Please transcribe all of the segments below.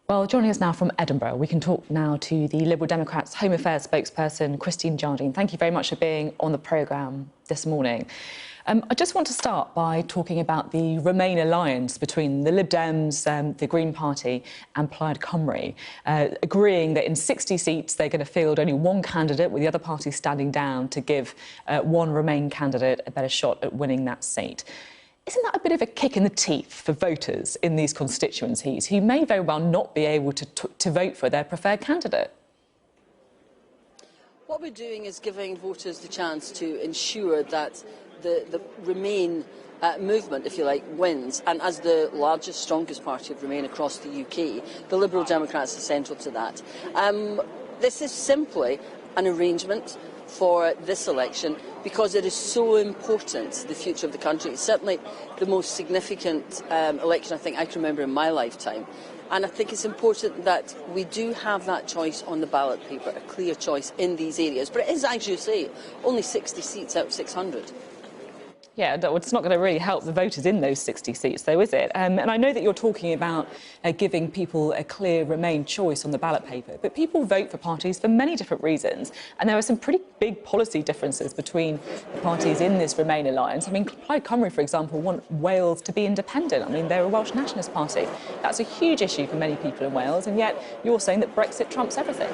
Well, joining us now from Edinburgh, we can talk now to the Liberal Democrats' Home Affairs spokesperson, Christine Jardine. Thank you very much for being on the programme this morning. I just want to start by talking about the Remain alliance between the Lib Dems, the Green Party and Plaid Cymru, agreeing that in 60 seats they're going to field only one candidate, with the other parties standing down to give one Remain candidate a better shot at winning that seat. Isn't that a bit of a kick in the teeth for voters in these constituencies who may very well not be able to vote for their preferred candidate? What we're doing is giving voters the chance to ensure that the Remain movement, if you like, wins. And as the largest, strongest party of Remain across the UK, the Liberal Democrats are central to that. This is simply an arrangement for this election because it is so important to the future of the country. It's certainly the most significant election I think I can remember in my lifetime. And I think it's important that we do have that choice on the ballot paper, a clear choice in these areas. But it is, as you say, only 60 seats out of 600. Yeah, it's not going to really help the voters in those 60 seats, though, is it? And I know that you're talking about giving people a clear Remain choice on the ballot paper, but people vote for parties for many different reasons, and there are some pretty big policy differences between the parties in this Remain alliance. I mean, Plaid Cymru, for example, want Wales to be independent. I mean, they're a Welsh nationalist party. That's a huge issue for many people in Wales, and yet you're saying that Brexit trumps everything.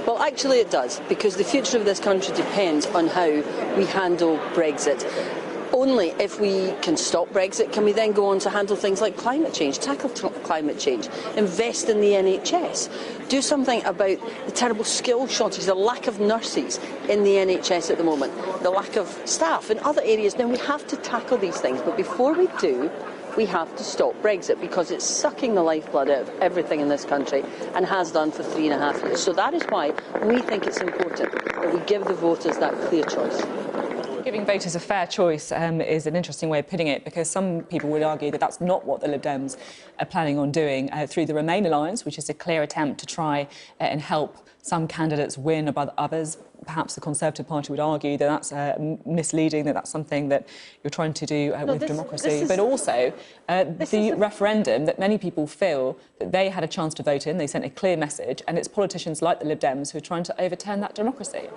Well, actually it does, because the future of this country depends on how we handle Brexit. Only if we can stop Brexit can we then go on to handle things like climate change, tackle climate change, invest in the NHS, do something about the terrible skill shortage, the lack of nurses in the NHS at the moment, the lack of staff in other areas. Now we have to tackle these things, but before we do, we have to stop Brexit because it's sucking the lifeblood out of everything in this country and has done for 3.5 years. So that is why we think it's important that we give the voters that clear choice. Giving voters a fair choice is an interesting way of putting it, because some people would argue that that's not what the Lib Dems are planning on doing through the Remain alliance, which is a clear attempt to try and help some candidates win above others. Perhaps the Conservative Party would argue that that's misleading, that that's something that you're trying to do with democracy. But also the referendum that many people feel that they had a chance to vote in, they sent a clear message, and it's politicians like the Lib Dems who are trying to overturn that democracy.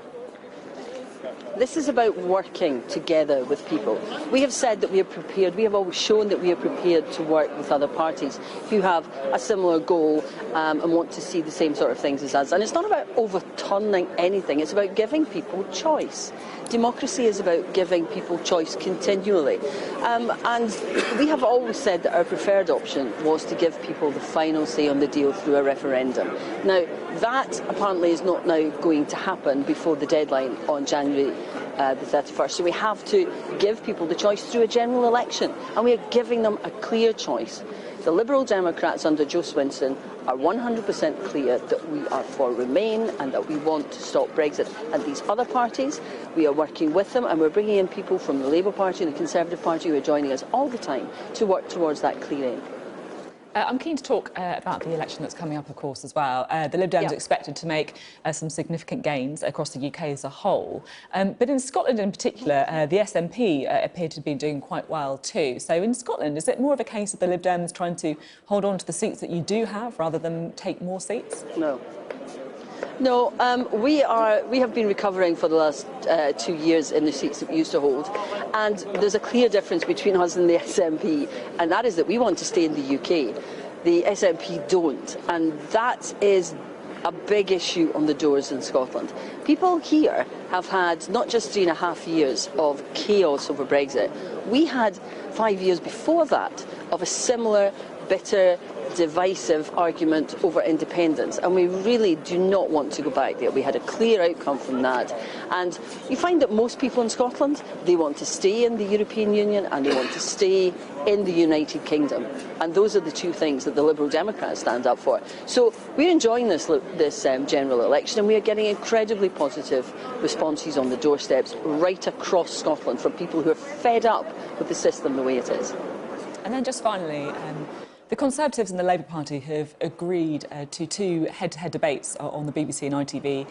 This is about working together with people. We have said that we are prepared, we have always shown that we are prepared to work with other parties who have a similar goal and want to see the same sort of things as us. And it's not about overturning anything, it's about giving people choice. Democracy is about giving people choice continually. And we have always said that our preferred option was to give people the final say on the deal through a referendum. Now, that apparently is not now going to happen before the deadline on January the 31st. So we have to give people the choice through a general election, and we are giving them a clear choice. The Liberal Democrats under Joe Swinson are 100% clear that we are for Remain and that we want to stop Brexit. And these other parties, we are working with them, and we're bringing in people from the Labour Party and the Conservative Party who are joining us all the time to work towards that clear aim. I'm keen to talk about the election that's coming up, of course, as well. The Lib Dems are expected to make some significant gains across the UK as a whole. But in Scotland in particular, the SNP appear to be doing quite well too. So in Scotland, is it more of a case of the Lib Dems trying to hold on to the seats that you do have rather than take more seats? No. No, we have been recovering for the last 2 years in the seats that we used to hold, and there's a clear difference between us and the SNP, and that is that we want to stay in the UK. The SNP don't, and that is a big issue on the doors in Scotland. People here have had not just 3.5 years of chaos over Brexit. We had 5 years before that of a similar, bitter, divisive argument over independence, and we really do not want to go back there. We had a clear outcome from that, and you find that most people in Scotland, they want to stay in the European Union and they want to stay in the United Kingdom, and those are the two things that the Liberal Democrats stand up for. So we're enjoying this general election, and we are getting incredibly positive responses on the doorsteps right across Scotland from people who are fed up with the system the way it is. And then just finally, the Conservatives and the Labour Party have agreed to 2 head-to-head debates on the BBC and ITV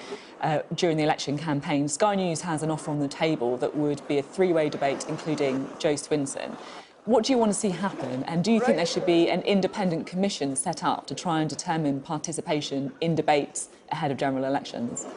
during the election campaign. Sky News has an offer on the table that would be a 3-way debate, including Joe Swinson. What do you want to see happen, and do you think there should be an independent commission set up to try and determine participation in debates ahead of general elections?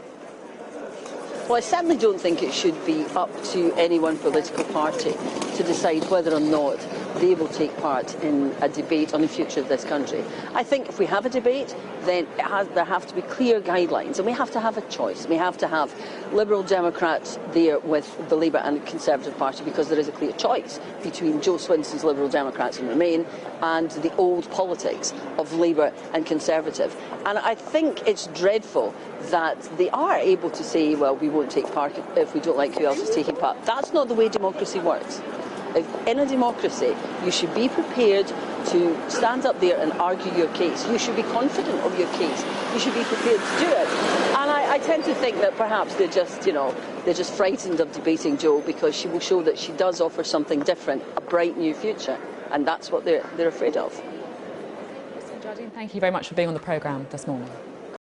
Well, I certainly don't think it should be up to any one political party to decide whether or not they will take part in a debate on the future of this country. I think if we have a debate, then there have to be clear guidelines, and we have to have a choice. We have to have Liberal Democrats there with the Labour and Conservative Party, because there is a clear choice between Joe Swinson's Liberal Democrats and Remain and the old politics of Labour and Conservative. And I think it's dreadful that they are able to say, well, we won't take part if we don't like who else is taking part. That's not the way democracy works. In a democracy, you should be prepared to stand up there and argue your case. You should be confident of your case. You should be prepared to do it. And I tend to think that perhaps they're just frightened of debating Jo, because she will show that she does offer something different, a bright new future, and that's what they're afraid of. Christine Jardine, thank you very much for being on the programme this morning.